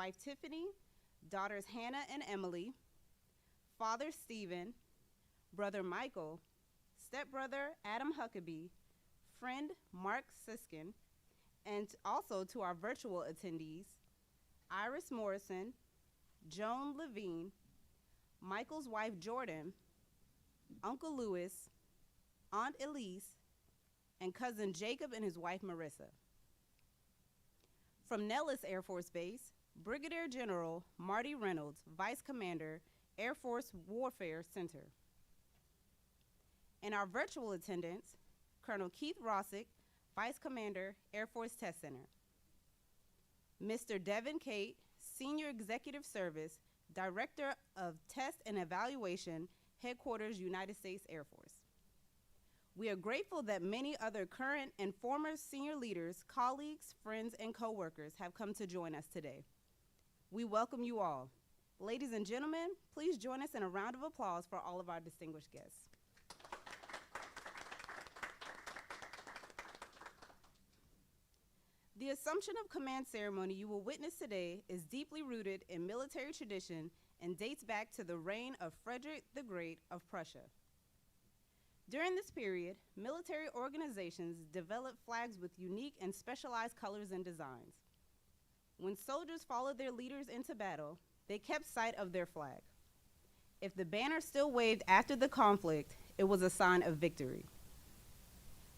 wife Tiffany, daughters Hannah and Emily, father Stephen, brother Michael, stepbrother Adam Huckabee, friend Mark Siskin, and also to our virtual attendees, Iris Morrison, Joan Levine, Michael's wife Jordan, Uncle Louis, Aunt Elise, and cousin Jacob and his wife Marissa. From Nellis Air Force Base, Brigadier General Marty Reynolds, Vice Commander, Air Force Warfare Center. In our virtual attendance, Colonel Keith Rossick, Vice Commander, Air Force Test Center. Mr. Devin Cate, Senior Executive Service, Director of Test and Evaluation, Headquarters, United States Air Force. We are grateful that many other current and former senior leaders, colleagues, friends, and coworkers have come to join us today. We welcome you all. Ladies and gentlemen, please join us in a round of applause for all of our distinguished guests. The Assumption of Command ceremony you will witness today is deeply rooted in military tradition and dates back to the reign of Frederick the Great of Prussia. During this period, military organizations developed flags with unique and specialized colors and designs. When soldiers followed their leaders into battle, they kept sight of their flag. If the banner still waved after the conflict, it was a sign of victory.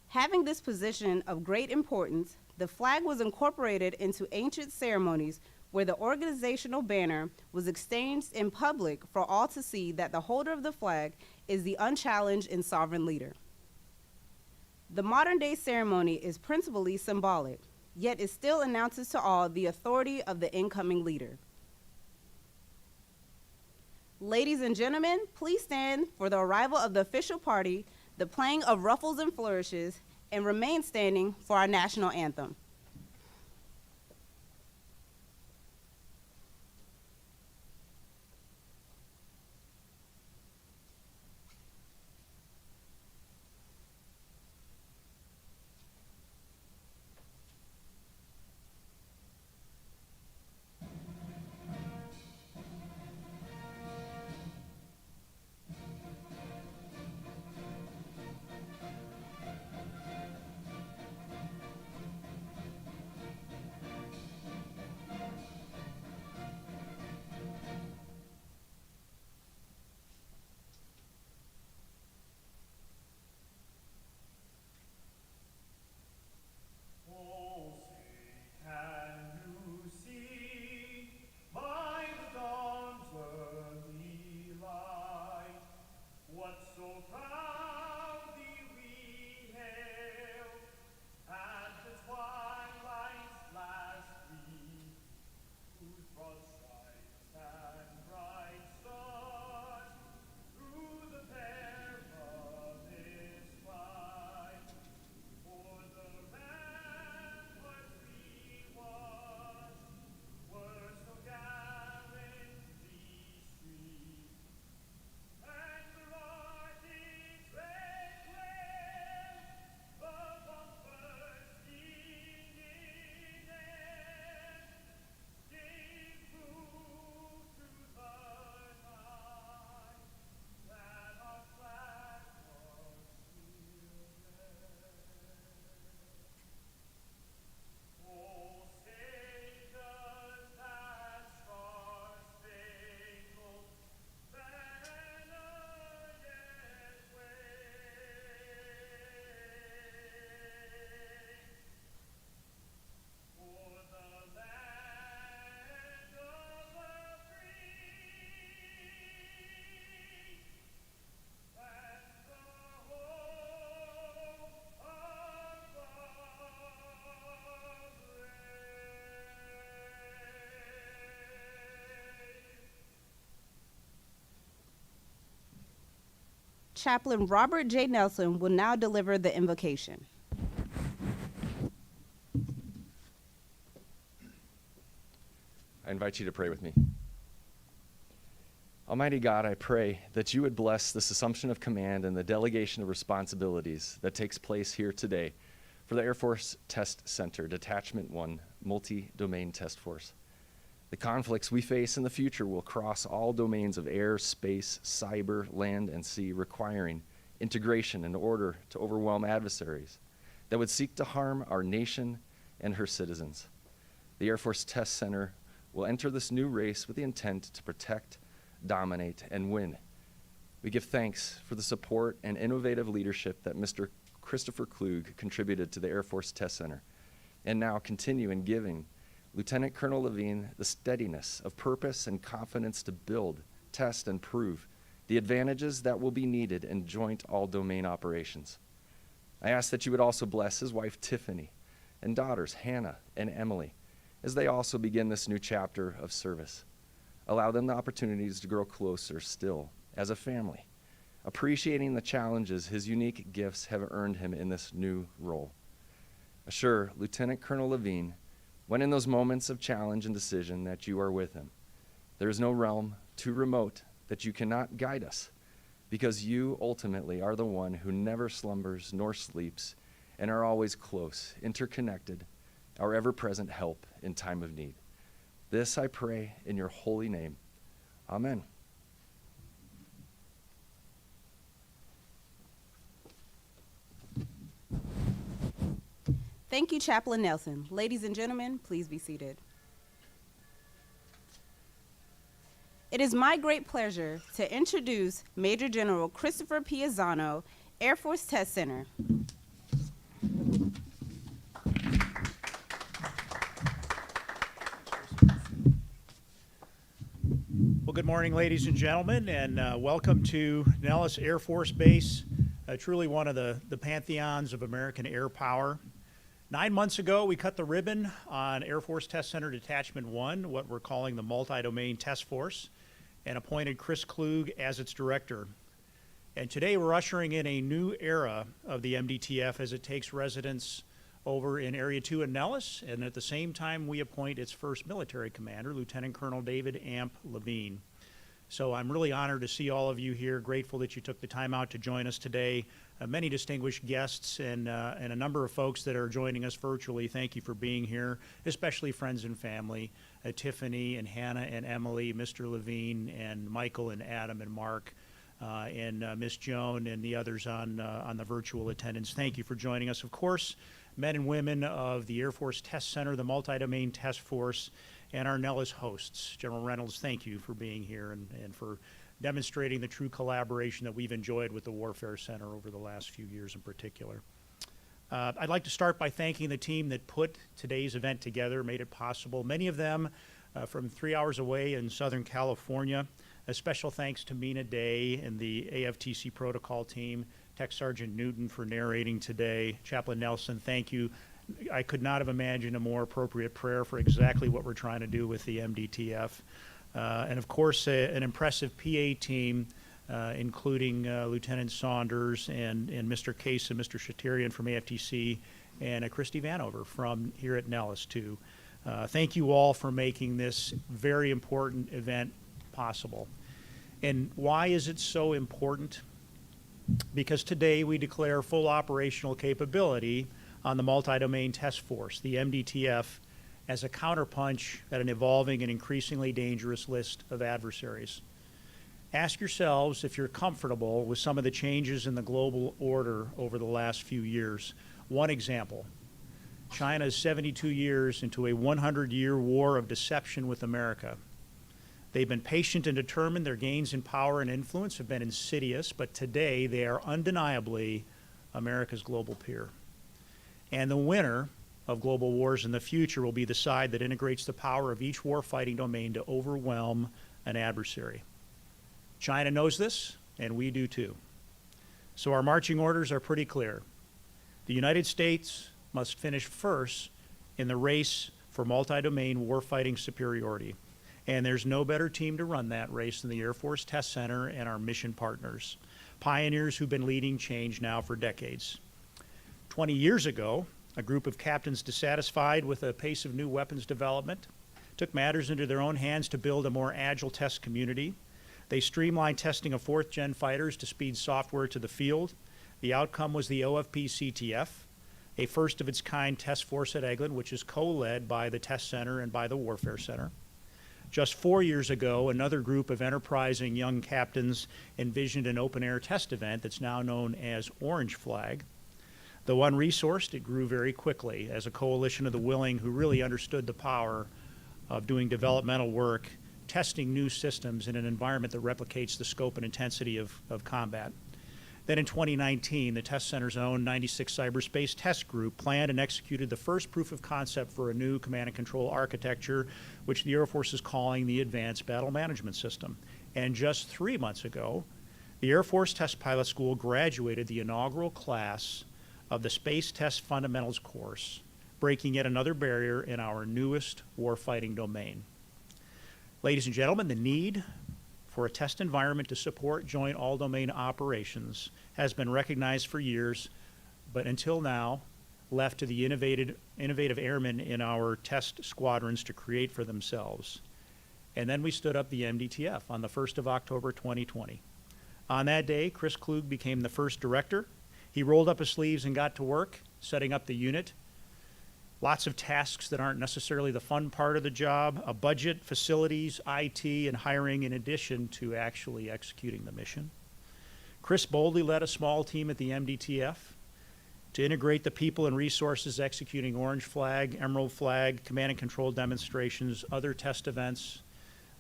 Having this position of great importance, the flag was incorporated into ancient ceremonies where the organizational banner was exchanged in public for all to see that the holder of the flag is the unchallenged and sovereign leader. The modern-day ceremony is principally symbolic, yet it still announces to all the authority of the incoming leader. Ladies and gentlemen, please stand for the arrival of the official party, the playing of ruffles and flourishes, and remain standing for our national anthem. Chaplain Robert J. Nelson will now deliver the invocation. I invite you to pray with me. Almighty God, I pray that you would bless this assumption of command and the delegation of responsibilities that takes place here today for the Air Force Test Center, Detachment 1, Multi-Domain Test Force. The conflicts we face in the future will cross all domains of air, space, cyber, land, and sea, requiring integration in order to overwhelm adversaries that would seek to harm our nation and her citizens. The Air Force Test Center will enter this new race with the intent to protect, dominate, and win. We give thanks for the support and innovative leadership that Mr. Christopher Klug contributed to the Air Force Test Center, and now continue in giving Lieutenant Colonel Levine the steadiness of purpose and confidence to build, test, and prove the advantages that will be needed in joint all-domain operations. I ask that you would also bless his wife Tiffany and daughters Hannah and Emily as they also begin this new chapter of service. Allow them the opportunities to grow closer still as a family, appreciating the challenges his unique gifts have earned him in this new role. Assure Lieutenant Colonel Levine, when in those moments of challenge and decision, that you are with him. There is no realm too remote that you cannot guide us, because you ultimately are the one who never slumbers nor sleeps and are always close, interconnected, our ever-present help in time of need. This I pray in your holy name. Amen. Thank you, Chaplain Nelson. Ladies and gentlemen, please be seated. It is my great pleasure to introduce Major General Christopher P. Azzano, Air Force Test Center. Well, good morning, ladies and gentlemen, and welcome to Nellis Air Force Base, truly one of the pantheons of American air power. 9 months ago, we cut the ribbon on Air Force Test Center Detachment 1, what we're calling the Multi-Domain Test Force, and appointed Chris Klug as its director. And today we're ushering in a new era of the MDTF as it takes residence over in Area 2 in Nellis, and at the same time we appoint its first military commander, Lieutenant Colonel David Amp Levine. So I'm really honored to see all of you here, grateful that you took the time out to join us today. Many distinguished guests and a number of folks that are joining us virtually. Thank you for being here, especially friends and family, Tiffany and Hannah and Emily, Mr. Levine and Michael and Adam and Mark, and Miss Joan and the others on the virtual attendance. Thank you for joining us. Of course, men and women of the Air Force Test Center, the Multi-Domain Test Force, and our Nellis hosts. General Reynolds, thank you for being here and for demonstrating the true collaboration that we've enjoyed with the Warfare Center over the last few years in particular. I'd like to start by thanking the team that put today's event together, made it possible. Many of them from 3 hours away in Southern California. A special thanks to Mina Day and the AFTC protocol team, Tech Sergeant Newton for narrating today. Chaplain Nelson, thank you. I could not have imagined a more appropriate prayer for exactly what we're trying to do with the MDTF. And of course, an impressive PA team, including Lieutenant Saunders and Mr. Case and Mr. Shatirian from AFTC, and Christy Vanover from here at Nellis, too. Thank you all for making this very important event possible. And why is it so important? Because today we declare full operational capability on the Multi-Domain Test Force, the MDTF, as a counterpunch at an evolving and increasingly dangerous list of adversaries. Ask yourselves if you're comfortable with some of the changes in the global order over the last few years. One example, China is 72 years into a 100-year war of deception with America. They've been patient and determined. Their gains in power and influence have been insidious, but today they are undeniably America's global peer. And the winner of global wars in the future will be the side that integrates the power of each warfighting domain to overwhelm an adversary. China knows this, and we do too. So our marching orders are pretty clear. The United States must finish first in the race for multi-domain warfighting superiority. And there's no better team to run that race than the Air Force Test Center and our mission partners, pioneers who've been leading change now for decades. 20 years ago, a group of captains dissatisfied with the pace of new weapons development took matters into their own hands to build a more agile test community. They streamlined testing of fourth-gen fighters to speed software to the field. The outcome was the OFP-CTF, a first-of-its-kind test force at Eglin, which is co-led by the Test Center and by the Warfare Center. Just 4 years ago, another group of enterprising young captains envisioned an open-air test event that's now known as Orange Flag. Though unresourced, it grew very quickly as a coalition of the willing who really understood the power of doing developmental work, testing new systems in an environment that replicates the scope and intensity of combat. Then in 2019, the Test Center's own 96 Cyberspace Test Group planned and executed the first proof of concept for a new command and control architecture, which the Air Force is calling the Advanced Battle Management System. And just 3 months ago, the Air Force Test Pilot School graduated the inaugural class of the Space Test Fundamentals course, breaking yet another barrier in our newest warfighting domain. Ladies and gentlemen, the need for a test environment to support joint all-domain operations has been recognized for years, but until now, left to the innovative airmen in our test squadrons to create for themselves. And then we stood up the MDTF on the 1st of October 2020. On that day, Chris Klug became the first director. He rolled up his sleeves and got to work, setting up the unit. Lots of tasks that aren't necessarily the fun part of the job, a budget, facilities, IT, and hiring in addition to actually executing the mission. Chris boldly led a small team at the MDTF to integrate the people and resources executing Orange Flag, Emerald Flag, command and control demonstrations, other test events.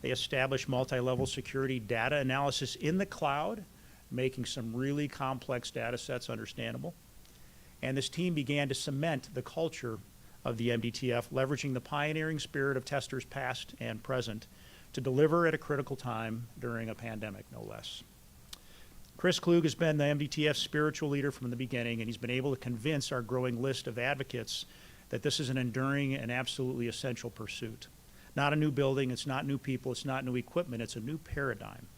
They established multi-level security data analysis in the cloud, making some really complex data sets understandable. And this team began to cement the culture of the MDTF, leveraging the pioneering spirit of testers past and present to deliver at a critical time during a pandemic, no less. Chris Klug has been the MDTF's spiritual leader from the beginning, and he's been able to convince our growing list of advocates that this is an enduring and absolutely essential pursuit. Not a new building, it's not new people, it's not new equipment, it's a new paradigm.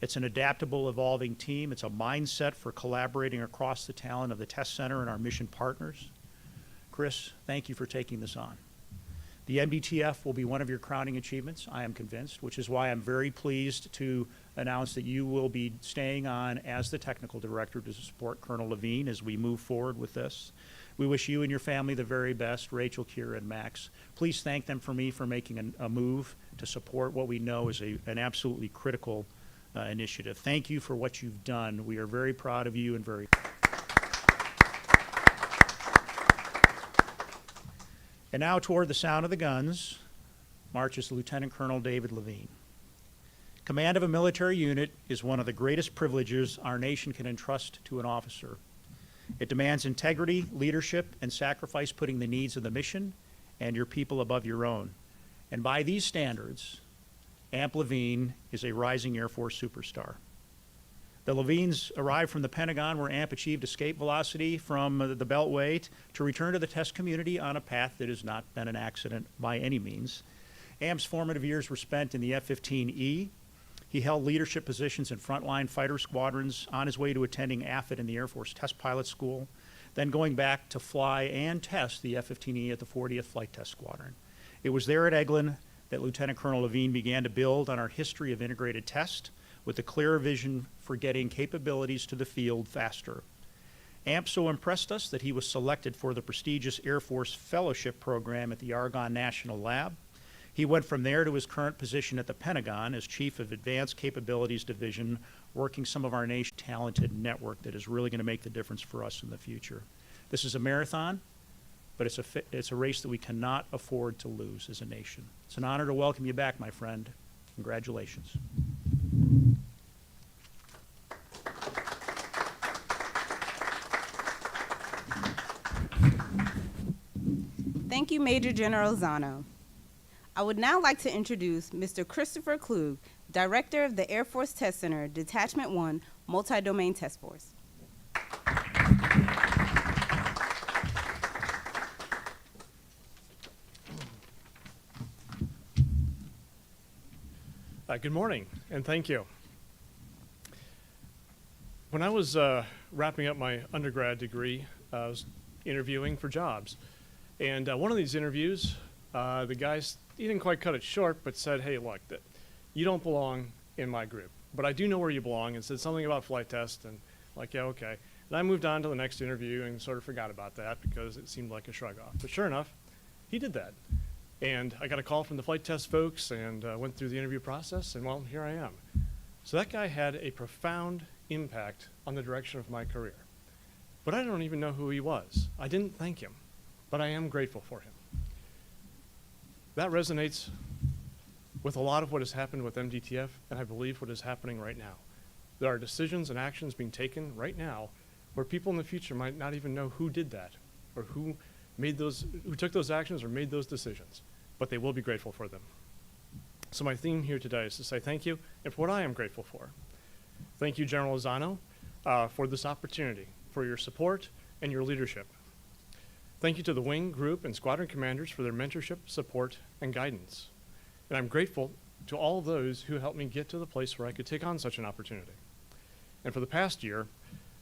It's an adaptable, evolving team. It's a mindset for collaborating across the talent of the Test Center and our mission partners. Chris, thank you for taking this on. The MDTF will be one of your crowning achievements, I am convinced, which is why I'm very pleased to announce that you will be staying on as the technical director to support Colonel Levine as we move forward with this. We wish you and your family the very best, Rachel, Kira, and Max. Please thank them for me for making a move to support what we know is an absolutely critical initiative. Thank you for what you've done. We are very proud of you and very. And now toward the sound of the guns marches Lieutenant Colonel David Levine. Command of a military unit is one of the greatest privileges our nation can entrust to an officer. It demands integrity, leadership, and sacrifice, putting the needs of the mission and your people above your own. And by these standards, Amp Levine is a rising Air Force superstar. The Levines arrived from the Pentagon, where Amp achieved escape velocity from the Beltway to return to the test community on a path that has not been an accident by any means. Amp's formative years were spent in the F-15E. He held leadership positions in frontline fighter squadrons on his way to attending AFIT in the Air Force Test Pilot School, then going back to fly and test the F-15E at the 40th Flight Test Squadron. It was there at Eglin that Lieutenant Colonel Levine began to build on our history of integrated test with a clear vision for getting capabilities to the field faster. AMP so impressed us that he was selected for the prestigious Air Force Fellowship Program at the Argonne National Lab. He went from there to his current position at the Pentagon as Chief of Advanced Capabilities Division, working some of our nation's talented network that is really going to make the difference for us in the future. This is a marathon, but it's a race that we cannot afford to lose as a nation. It's an honor to welcome you back, my friend. Congratulations. Thank you, Major General Azzano. I would now like to introduce Mr. Christopher Klug, Director of the Air Force Test Center, Detachment 1, Multi-Domain Task Force. Good morning, and thank you. When I was wrapping up my undergrad degree, I was interviewing for jobs. And one of these interviews, the guy, he didn't quite cut it short, but said, hey, look, you don't belong in my group, but I do know where you belong, and said something about flight test, and like, yeah, okay. And I moved on to the next interview and sort of forgot about that because it seemed like a shrug off. But sure enough, he did that. And I got a call from the flight test folks and went through the interview process, and well, here I am. So that guy had a profound impact on the direction of my career. But I don't even know who he was. I didn't thank him, but I am grateful for him. That resonates with a lot of what has happened with MDTF, and I believe what is happening right now. There are decisions and actions being taken right now where people in the future might not even know who did that, or who took those actions or made those decisions, but they will be grateful for them. So my theme here today is to say thank you, and for what I am grateful for. Thank you, General Azzano, for this opportunity, for your support and your leadership. Thank you to the wing, group, and squadron commanders for their mentorship, support, and guidance. And I'm grateful to all of those who helped me get to the place where I could take on such an opportunity. And for the past year,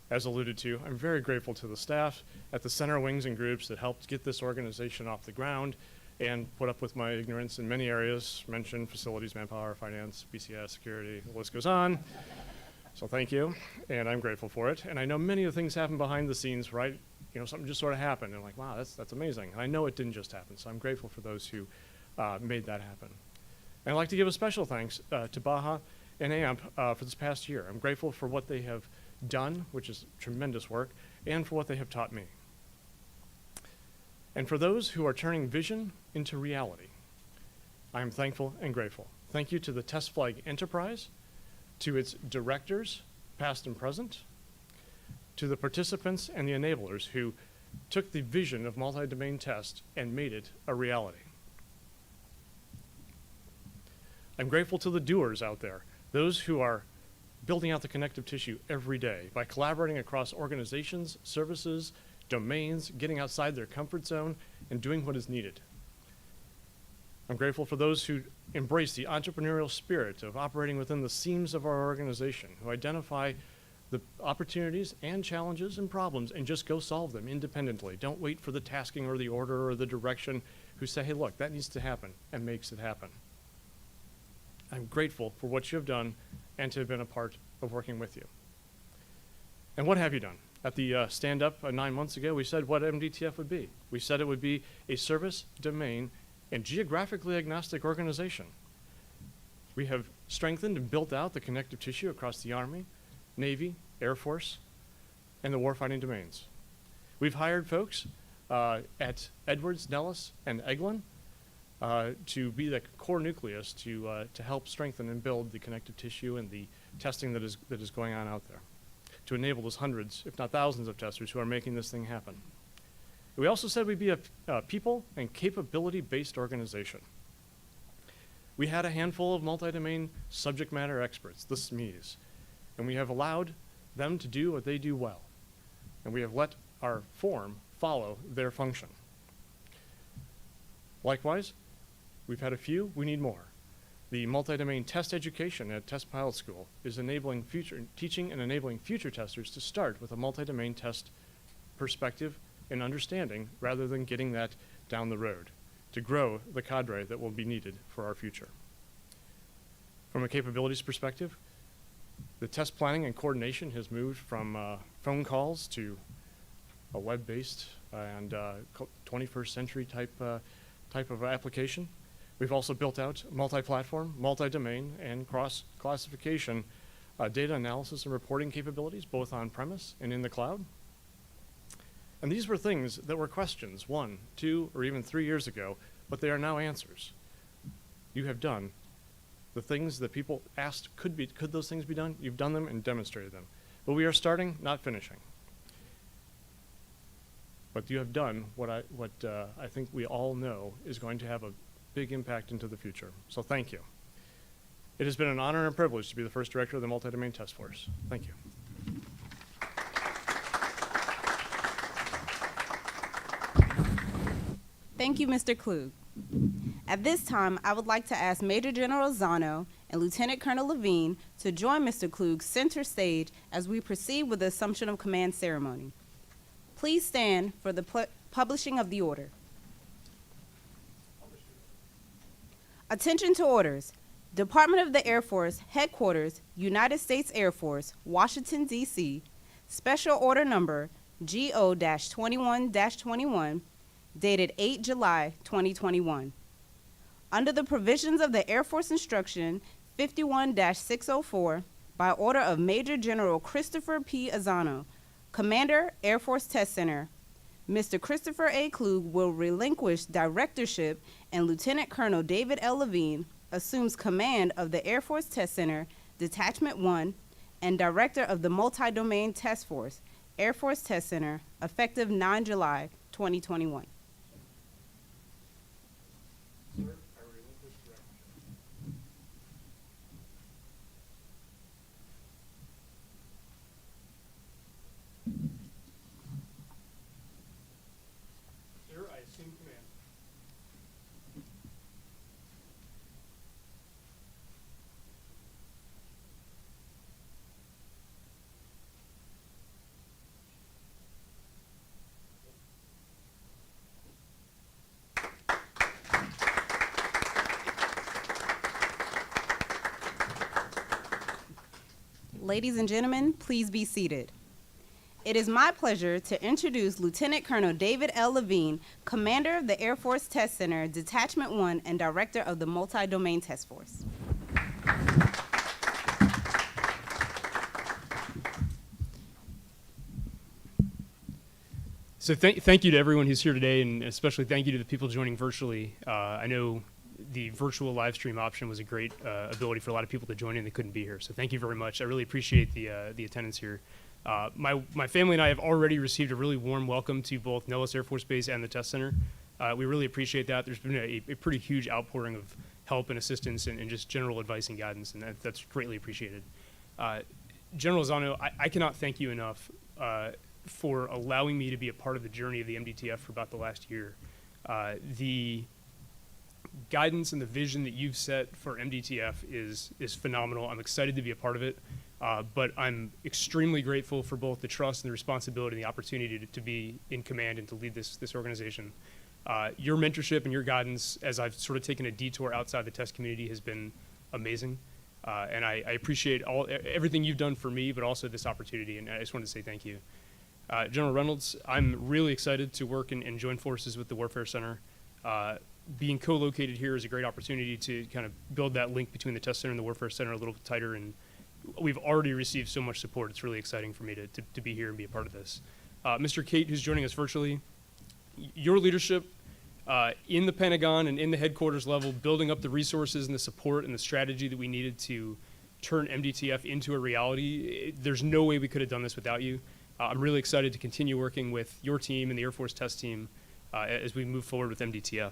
as alluded to, I'm very grateful to the staff at the center wings and groups that helped get this organization off the ground and put up with my ignorance in many areas, mentioned facilities, manpower, finance, BCS, security, the list goes on. So thank you, and I'm grateful for it. And I know many of the things happen behind the scenes, right? You know, something just sort of happened, and I'm like, wow, that's amazing. And I know it didn't just happen, so I'm grateful for those who made that happen. And I'd like to give a special thanks to Baja and AMP for this past year. I'm grateful for what they have done, which is tremendous work, and for what they have taught me. And for those who are turning vision into reality, I am thankful and grateful. Thank you to the Test Flag Enterprise, to its directors, past and present, to the participants and the enablers who took the vision of multi-domain test and made it a reality. I'm grateful to the doers out there, those who are building out the connective tissue every day by collaborating across organizations, services, domains, getting outside their comfort zone, and doing what is needed. I'm grateful for those who embrace the entrepreneurial spirit of operating within the seams of our organization, who identify the opportunities and challenges and problems and just go solve them independently. Don't wait for the tasking or the order or the direction, who say, hey, look, that needs to happen, and makes it happen. I'm grateful for what you have done and to have been a part of working with you. And what have you done? At the stand-up 9 months ago, we said what MDTF would be. We said it would be a service, domain, and geographically agnostic organization. We have strengthened and built out the connective tissue across the Army, Navy, Air Force, and the warfighting domains. We've hired folks at Edwards, Nellis, and Eglin to be the core nucleus to help strengthen and build the connective tissue and the testing that is going on out there, to enable those hundreds, if not thousands, of testers who are making this thing happen. We also said we'd be a people and capability-based organization. We had a handful of multi-domain subject matter experts, the SMEs, and we have allowed them to do what they do well. And we have let our form follow their function. Likewise, we've had a few, we need more. The multi-domain test education at Test Pilot School is teaching and enabling future testers to start with a multi-domain test perspective and understanding rather than getting that down the road, to grow the cadre that will be needed for our future. From a capabilities perspective, the test planning and coordination has moved from phone calls to a web-based and 21st century type of application. We've also built out multi-platform, multi-domain, and cross-classification data analysis and reporting capabilities, both on-premise and in the cloud. And these were things that were questions 1, 2, or even 3 years ago, but they are now answers. You have done the things that people asked, could those things be done? You've done them and demonstrated them. But we are starting, not finishing. But you have done what I think we all know is going to have a big impact into the future. So thank you. It has been an honor and privilege to be the first director of the Multi-Domain Task Force. Thank you. Thank you, Mr. Klug. At this time, I would like to ask Major General Azzano and Lieutenant Colonel Levine to join Mr. Klug center stage as we proceed with the Assumption of Command ceremony. Please stand for the publishing of the order. Attention to orders. Department of the Air Force, Headquarters, United States Air Force, Washington, D.C., Special Order Number GO-21-21, dated 8 July 2021. Under the provisions of the Air Force Instruction 51-604, by order of Major General Christopher P. Azzano, Commander, Air Force Test Center, Mr. Christopher A. Klug will relinquish directorship, and Lieutenant Colonel David L. Levine assumes command of the Air Force Test Center, Detachment 1, and Director of the Multi-Domain Task Force, Air Force Test Center, effective 9 July 2021. Ladies and gentlemen, please be seated. It is my pleasure to introduce Lieutenant Colonel David L. Levine, Commander of the Air Force Test Center, Detachment 1, and Director of the Multi-Domain Task Force. So thank you to everyone who's here today, and especially thank you to the people joining virtually. I know the virtual live stream option was a great ability for a lot of people to join in that couldn't be here. So thank you very much. I really appreciate the attendance here. My family and I have already received a really warm welcome to both Nellis Air Force Base and the Test Center. We really appreciate that. There's been a pretty huge outpouring of help and assistance and just general advice and guidance, and that's greatly appreciated. General Azzano, I cannot thank you enough for allowing me to be a part of the journey of the MDTF for about the last year. The guidance and the vision that you've set for MDTF is phenomenal. I'm excited to be a part of it, but I'm extremely grateful for both the trust and the responsibility and the opportunity to be in command and to lead this organization. Your mentorship and your guidance, as I've sort of taken a detour outside the test community, has been amazing, and I appreciate everything you've done for me, but also this opportunity, and I just wanted to say thank you. General Reynolds, I'm really excited to work and join forces with the Warfare Center. Being co-located here is a great opportunity to kind of build that link between the Test Center and the Warfare Center a little tighter, and we've already received so much support. It's really exciting for me to be here and be a part of this. Mr. Kate, who's joining us virtually, your leadership in the Pentagon and in the headquarters level, building up the resources and the support and the strategy that we needed to turn MDTF into a reality, there's no way we could have done this without you. I'm really excited to continue working with your team and the Air Force test team as we move forward with MDTF.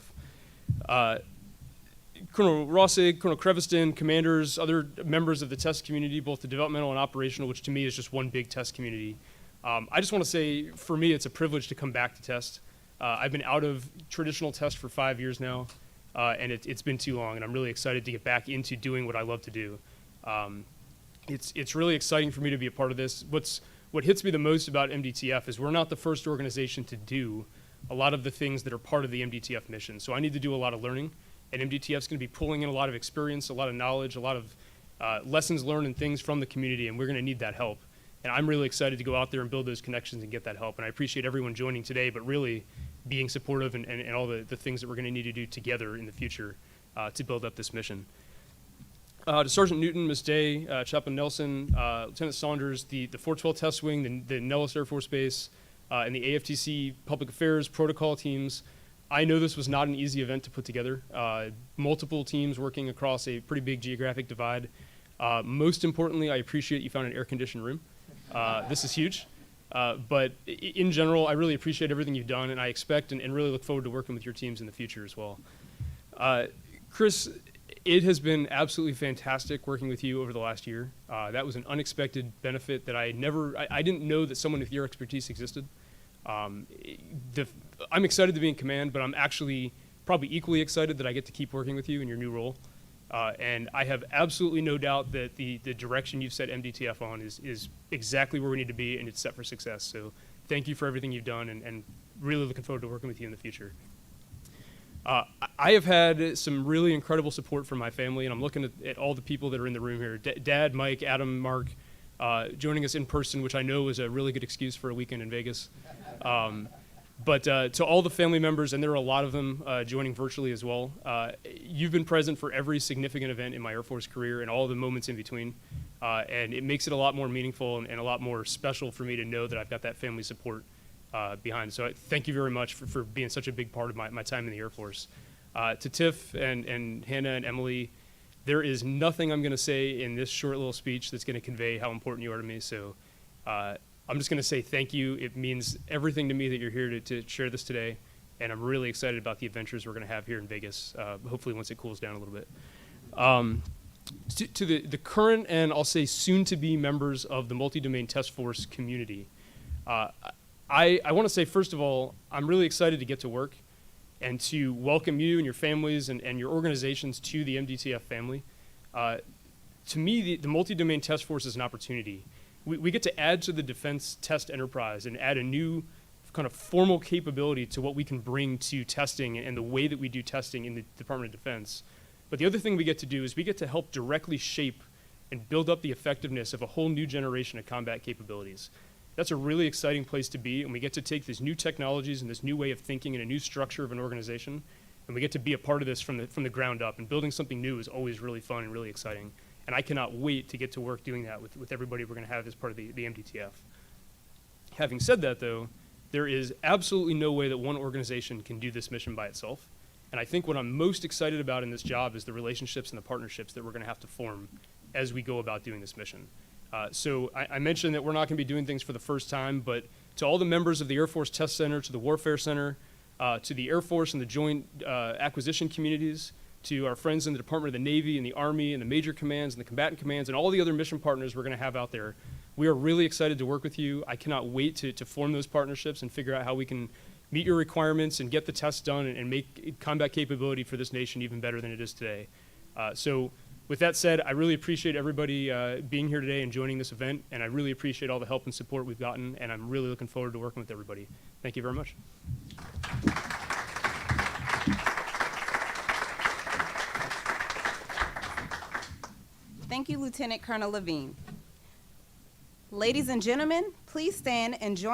Colonel Rossig, Colonel Creviston, commanders, other members of the test community, both the developmental and operational, which to me is just one big test community. I just want to say, for me, it's a privilege to come back to test. I've been out of traditional test for 5 years now, and it's been too long, and I'm really excited to get back into doing what I love to do. It's really exciting for me to be a part of this. What hits me the most about MDTF is we're not the first organization to do a lot of the things that are part of the MDTF mission. So I need to do a lot of learning, and MDTF is going to be pulling in a lot of experience, a lot of knowledge, a lot of lessons learned and things from the community, and we're going to need that help. And I'm really excited to go out there and build those connections and get that help. And I appreciate everyone joining today, but really being supportive and all the things that we're going to need to do together in the future to build up this mission. To Sergeant Newton, Ms. Day, Chaplain Nelson, Lieutenant Saunders, the 412 Test Wing, the Nellis Air Force Base, and the AFTC Public Affairs Protocol teams, I know this was not an easy event to put together. Multiple teams working across a pretty big geographic divide. Most importantly, I appreciate you found an air-conditioned room. This is huge. But in general, I really appreciate everything you've done, and I expect and really look forward to working with your teams in the future as well. Chris, it has been absolutely fantastic working with you over the last year. That was an unexpected benefit that I didn't know that someone with your expertise existed. I'm excited to be in command, but I'm actually probably equally excited that I get to keep working with you in your new role. And I have absolutely no doubt that the direction you've set MDTF on is exactly where we need to be, and it's set for success. So thank you for everything you've done, and really looking forward to working with you in the future. I have had some really incredible support from my family, and I'm looking at all the people that are in the room here. Dad, Mike, Adam, Mark, joining us in person, which I know was a really good excuse for a weekend in Vegas. But to all the family members, and there are a lot of them joining virtually as well, you've been present for every significant event in my Air Force career and all the moments in between. And it makes it a lot more meaningful and a lot more special for me to know that I've got that family support behind. So thank you very much for being such a big part of my time in the Air Force. To Tiff and Hannah and Emily, there is nothing I'm going to say in this short little speech that's going to convey how important you are to me. So I'm just going to say thank you. It means everything to me that you're here to share this today. And I'm really excited about the adventures we're going to have here in Vegas, hopefully once it cools down a little bit. To the current and I'll say soon-to-be members of the multi-domain task force community, I want to say, first of all, I'm really excited to get to work and to welcome you and your families and your organizations to the MDTF family. To me, the multi-domain task force is an opportunity. We get to add to the defense test enterprise and add a new kind of formal capability to what we can bring to testing and the way that we do testing in the Department of Defense. But the other thing we get to do is we get to help directly shape and build up the effectiveness of a whole new generation of combat capabilities. That's a really exciting place to be, and we get to take these new technologies and this new way of thinking and a new structure of an organization, and we get to be a part of this from the ground up. And building something new is always really fun and really exciting. And I cannot wait to get to work doing that with everybody we're going to have as part of the MDTF. Having said that, though, there is absolutely no way that one organization can do this mission by itself. And I think what I'm most excited about in this job is the relationships and the partnerships that we're going to have to form as we go about doing this mission. So I mentioned that we're not going to be doing things for the first time, but to all the members of the Air Force Test Center, to the Warfare Center, to the Air Force and the Joint Acquisition Communities, to our friends in the Department of the Navy and the Army and the Major Commands and the Combatant Commands and all the other mission partners we're going to have out there, we are really excited to work with you. I cannot wait to form those partnerships and figure out how we can meet your requirements and get the tests done and make combat capability for this nation even better than it is today. So with that said, I really appreciate everybody being here today and joining this event, and I really appreciate all the help and support we've gotten, and I'm really looking forward to working with everybody. Thank you very much. Thank you, Lieutenant Colonel Levine. Ladies and gentlemen, please stand and join us